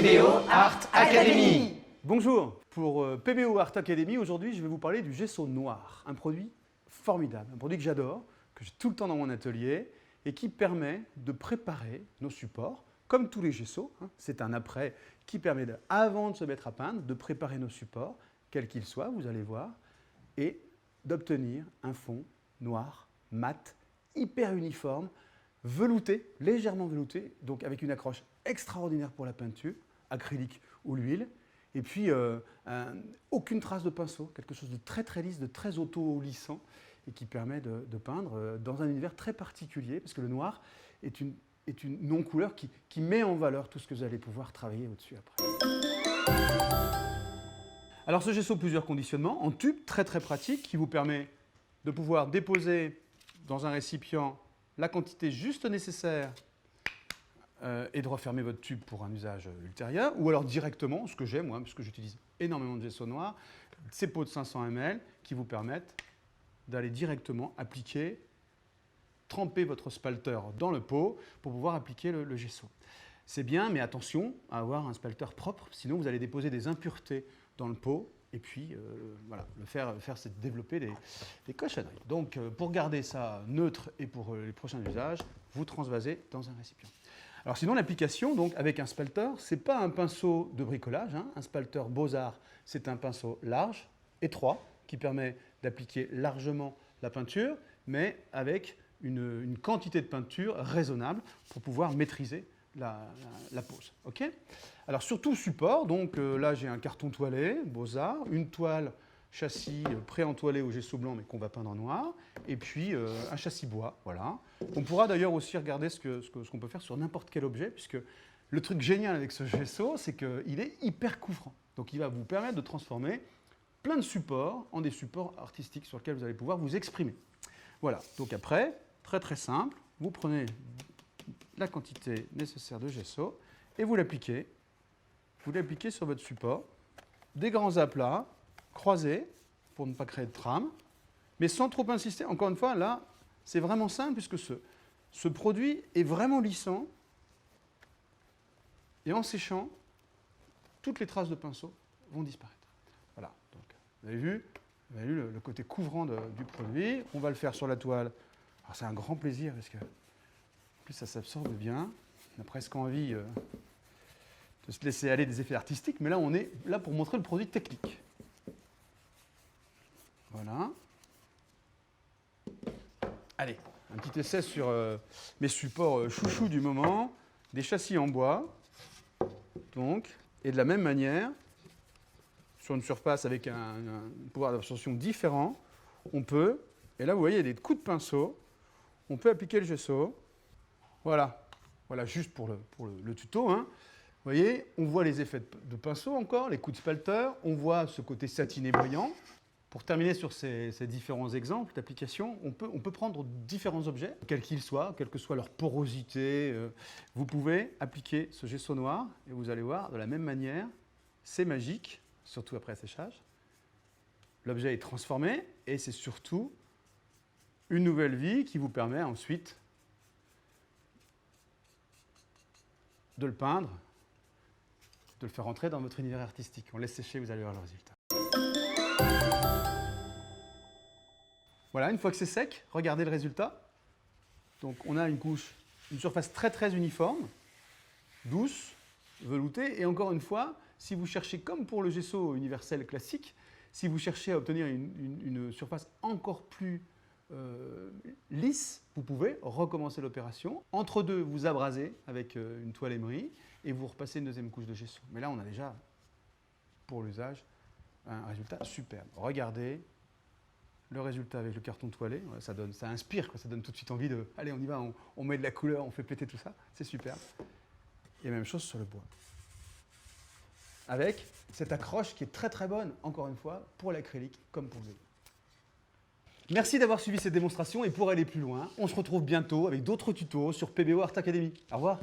PBO Art Academy. Bonjour, pour PBO Art Academy, aujourd'hui je vais vous parler du gesso noir, un produit formidable, un produit que j'adore, que j'ai tout le temps dans mon atelier et qui permet de préparer nos supports, comme tous les gessos. C'est un après qui permet, avant de se mettre à peindre, de préparer nos supports, quels qu'ils soient, vous allez voir, et d'obtenir un fond noir, mat, hyper uniforme, velouté, légèrement velouté, donc avec une accroche extraordinaire pour la peinture, acrylique ou l'huile, et puis aucune trace de pinceau, quelque chose de très très lisse, de très auto-lissant, et qui permet de peindre dans un univers très particulier, parce que le noir est une non-couleur qui met en valeur tout ce que vous allez pouvoir travailler au-dessus après. Alors ce gesso, plusieurs conditionnements, en tube, très très pratique, qui vous permet de pouvoir déposer dans un récipient la quantité juste nécessaire et de refermer votre tube pour un usage ultérieur, ou alors directement, ce que j'aime moi, puisque j'utilise énormément de gesso noir, ces pots de 500 ml qui vous permettent d'aller directement appliquer, tremper votre spalter dans le pot pour pouvoir appliquer le gesso. C'est bien, mais attention à avoir un spalter propre, sinon vous allez déposer des impuretés dans le pot, et puis voilà, c'est développer des cochonneries. Donc pour garder ça neutre et pour les prochains usages, vous transvasez dans un récipient. Alors sinon l'application, donc avec un spalter, ce n'est pas un pinceau de bricolage, un spalter Beaux-Arts, c'est un pinceau large, étroit, qui permet d'appliquer largement la peinture, mais avec une quantité de peinture raisonnable pour pouvoir maîtriser la pose. Okay, alors sur tout support, donc là j'ai un carton toilé, Beaux-Arts, une toile châssis pré-entoilée au gesso blanc mais qu'on va peindre en noir, et puis un châssis bois, voilà. On pourra d'ailleurs aussi regarder ce qu'on peut faire sur n'importe quel objet, puisque le truc génial avec ce gesso, c'est qu'il est hyper couvrant. Donc il va vous permettre de transformer plein de supports en des supports artistiques sur lesquels vous allez pouvoir vous exprimer. Voilà, donc après, très très simple, vous prenez la quantité nécessaire de gesso et vous l'appliquez sur votre support, des grands aplats, croisés pour ne pas créer de trame, mais sans trop insister. Encore une fois, là, c'est vraiment simple puisque ce produit est vraiment lissant et en séchant, toutes les traces de pinceau vont disparaître. Voilà, donc vous avez vu le côté couvrant du produit. On va le faire sur la toile. Alors c'est un grand plaisir parce que en plus ça s'absorbe bien. On a presque envie de se laisser aller des effets artistiques, mais là on est là pour montrer le produit technique. Voilà. Allez, un petit essai sur mes supports chouchous du moment, des châssis en bois, donc, et de la même manière, sur une surface avec un pouvoir d'absorption différent, on peut, et là vous voyez, il y a des coups de pinceau, on peut appliquer le gesso, voilà, juste pour le tuto, hein. Vous voyez, on voit les effets de pinceau encore, les coups de spalter, on voit ce côté satiné brillant. Pour terminer sur ces différents exemples d'application, on peut prendre différents objets, quels qu'ils soient, quelle que soit leur porosité. Vous pouvez appliquer ce gesso noir et vous allez voir, de la même manière, c'est magique, surtout après séchage. L'objet est transformé et c'est surtout une nouvelle vie qui vous permet ensuite de le peindre, de le faire entrer dans votre univers artistique. On laisse sécher, vous allez voir le résultat. Voilà, une fois que c'est sec, regardez le résultat. Donc on a une surface très très uniforme, douce, veloutée. Et encore une fois, si vous cherchez, comme pour le gesso universel classique, si vous cherchez à obtenir une surface encore plus lisse, vous pouvez recommencer l'opération. Entre deux, vous abrasez avec une toile émerie et vous repassez une deuxième couche de gesso. Mais là, on a déjà, pour l'usage, un résultat superbe. Regardez le résultat avec le carton toilé, ça inspire, ça donne tout de suite envie de « allez, on y va, on met de la couleur, on fait péter tout ça », c'est superbe. Et même chose sur le bois. Avec cette accroche qui est très très bonne, encore une fois, pour l'acrylique comme pour le vélo. Merci d'avoir suivi cette démonstration et pour aller plus loin, on se retrouve bientôt avec d'autres tutos sur PBO Art Academy. Au revoir.